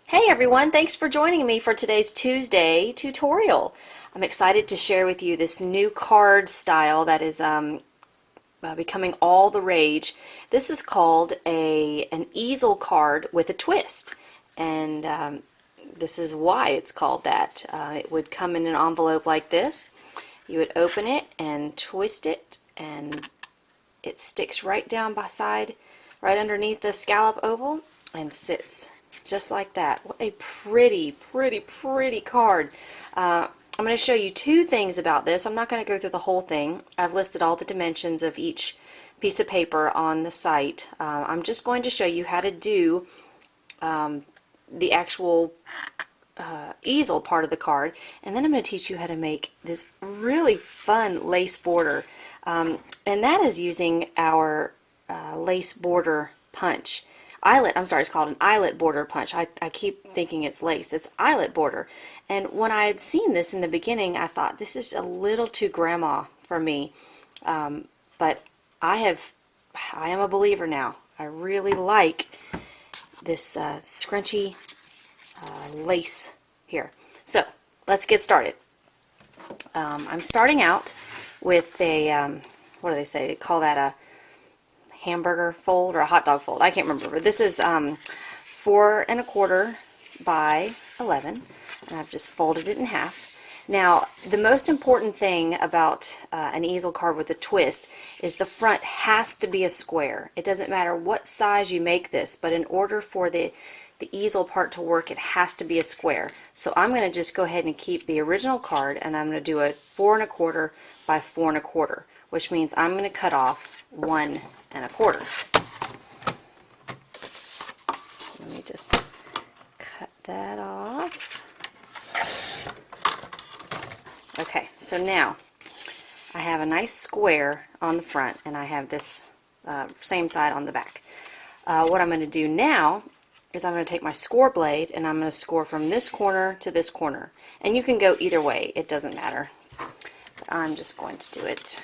Hey everyone, thanks for joining me for today's Tuesday tutorial. I'm excited to share with you this new card style that is becoming all the rage. This is called an easel card with a twist, and this is why it's called that. It would come in an envelope like this. You would open it and twist it, and it sticks right down by side, right underneath the scallop oval, and sits just like that. What a pretty, pretty, pretty card. I'm going to show you two things about this. I'm not going to go through the whole thing. I've listed all the dimensions of each piece of paper on the site. I'm just going to show you how to do the actual easel part of the card, and then I'm going to teach you how to make this really fun lace border, and that is using our lace border punch. I'm sorry, it's called an eyelet border punch. I keep thinking it's lace. It's eyelet border. And when I had seen this in the beginning, I thought this is a little too grandma for me. But I am a believer now. I really like this scrunchy lace here. So let's get started. I'm starting out with a what do they say? They call that a hamburger fold or a hot dog fold. I can't remember, but this is 4 1/4 by 11, and I've just folded it in half. Now, the most important thing about an easel card with a twist is the front has to be a square. It doesn't matter what size you make this, but in order for the easel part to work, it has to be a square. So I'm going to just go ahead and keep the original card, and I'm going to do a 4 1/4 by 4 1/4, which means I'm going to cut off 1 1/4. Let me just cut that off. Okay, so now I have a nice square on the front, and I have this same side on the back. What I'm going to do now is I'm going to take my score blade, and I'm going to score from this corner to this corner. And you can go either way, it doesn't matter. But I'm just going to do it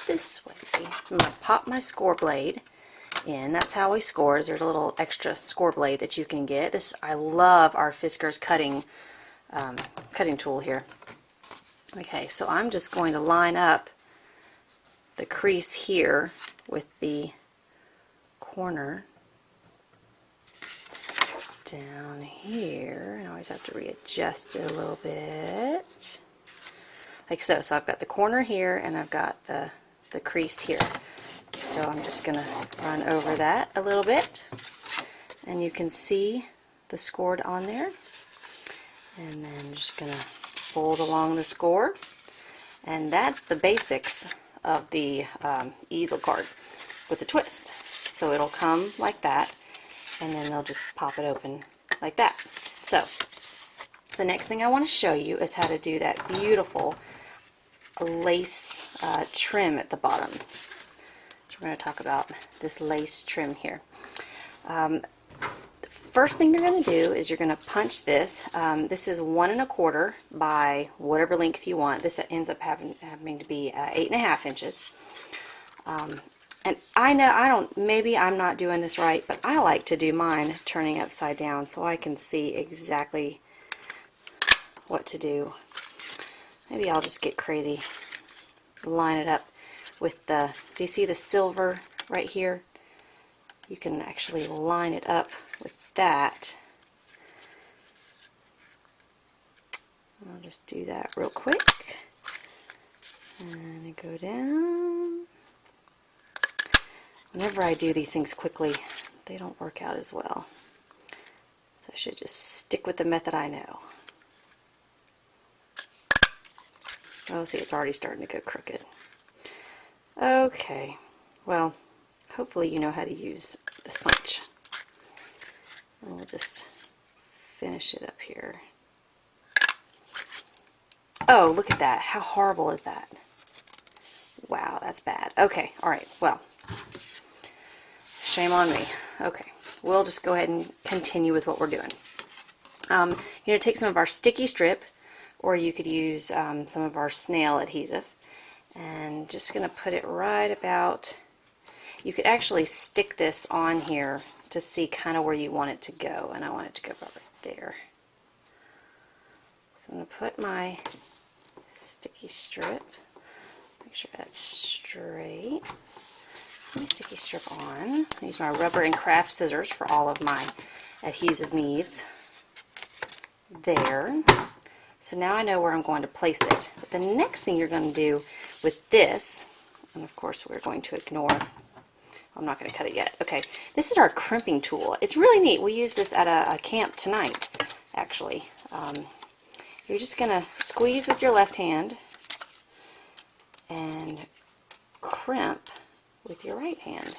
this way. I'm going to pop my score blade in. That's how he scores. There's a little extra score blade that you can get. I love our Fisker's cutting tool here. Okay, so I'm just going to line up the crease here with the corner down here. And I always have to readjust it a little bit, like so. So I've got the corner here, and I've got the crease here. So I'm just going to run over that a little bit, and you can see the scored on there. And then I'm just going to fold along the score, and that's the basics of the easel card with a twist. So it'll come like that, and then they'll just pop it open like that. So the next thing I want to show you is how to do that beautiful lace trim at the bottom. So we're going to talk about this lace trim here. The first thing you're going to do is you're going to punch this. This is 1 1/4 by whatever length you want. This ends up having to be 8 1/2 inches. And I know maybe I'm not doing this right, but I like to do mine turning upside down so I can see exactly what to do. Maybe I'll just get crazy. Line it up with do you see the silver right here? You can actually line it up with that. I'll just do that real quick. And I go down. Whenever I do these things quickly, they don't work out as well. So I should just stick with the method I know. Oh, see, it's already starting to go crooked. Okay, well, hopefully you know how to use this punch. And we'll just finish it up here. Oh, look at that. How horrible is that? Wow, that's bad. Okay, alright, well, shame on me. Okay, we'll just go ahead and continue with what we're doing. You're going to take some of our sticky strip, or you could use some of our snail adhesive, and just going to put it right about you could actually stick this on here to see kind of where you want it to go, and I want it to go about right there. So I'm going to put my sticky strip, make sure that's straight. Put my sticky strip on. I use my rubber and craft scissors for all of my adhesive needs. There. So now I know where I'm going to place it. But the next thing you're going to do with this, and of course we're going to ignore, I'm not going to cut it yet. Okay, this is our crimping tool. It's really neat. We use this at a camp tonight, actually. You're just going to squeeze with your left hand and crimp with your right hand.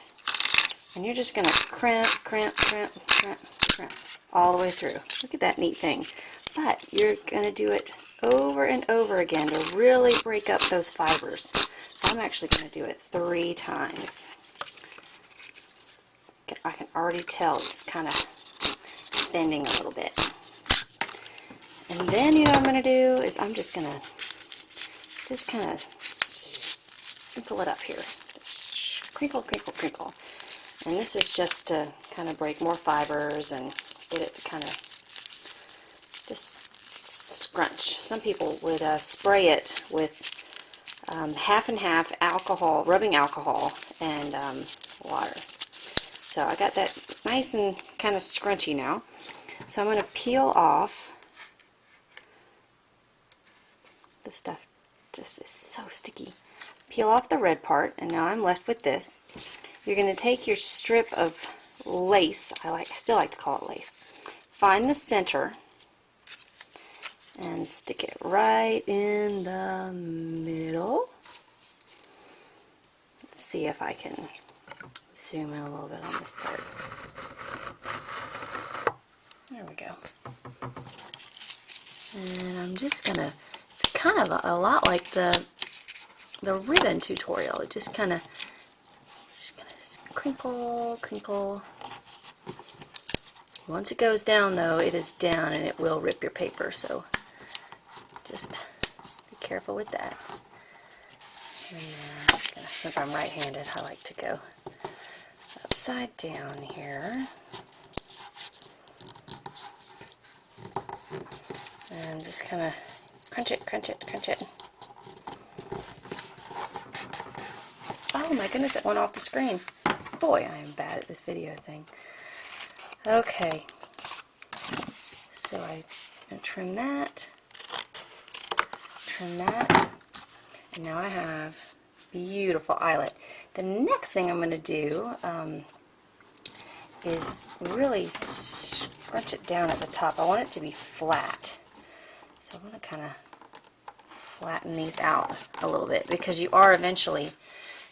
And you're just going to crimp, crimp, crimp, crimp, crimp all the way through. Look at that neat thing. But you're going to do it over and over again to really break up those fibers. So I'm actually going to do it 3 times. I can already tell it's kind of bending a little bit. And then you know what I'm going to do is I'm just going to just kind of sprinkle it up here. Just crinkle, crinkle, crinkle. And this is just to kind of break more fibers and get it to kind of just scrunch. Some people would spray it with half and half alcohol, rubbing alcohol, and water. So I got that nice and kind of scrunchy now. So I'm going to peel off. This stuff just is so sticky. Peel off the red part, and now I'm left with this. You're going to take your strip of lace, I still like to call it lace, find the center and stick it right in the middle. Let's see if I can zoom in a little bit on this part. There we go. And I'm just going to, it's kind of a lot like the ribbon tutorial. It just kind of crinkle, crinkle. Once it goes down though, it is down and it will rip your paper, so just be careful with that. And then I'm just gonna, since I'm right-handed, I like to go upside down here. And just kind of crunch it, crunch it, crunch it. Oh my goodness, it went off the screen. Boy, I am bad at this video thing. Okay, so I'm going to trim that, and now I have beautiful eyelet. The next thing I'm going to do is really scrunch it down at the top. I want it to be flat. So I'm going to kind of flatten these out a little bit, because you are eventually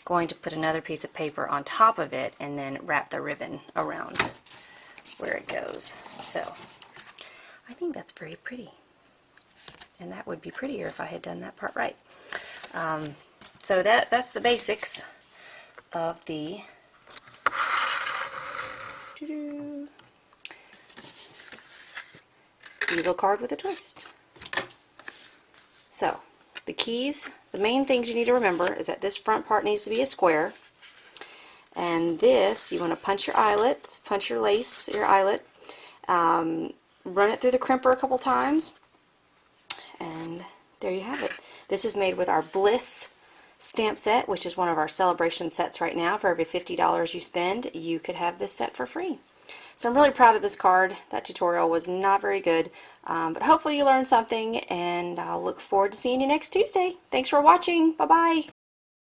going to put another piece of paper on top of it and then wrap the ribbon around where it goes. So I think that's very pretty, and that would be prettier if I had done that part right. So that's the basics of the easel card with a twist. So the keys, the main things you need to remember is that this front part needs to be a square, and this, you want to punch your eyelets, punch your lace, your eyelet, run it through the crimper a couple times, and there you have it. This is made with our Bliss stamp set, which is one of our celebration sets right now. For every $50 you spend, you could have this set for free. So I'm really proud of this card. That tutorial was not very good, but hopefully you learned something, and I'll look forward to seeing you next Tuesday. Thanks for watching. Bye-bye.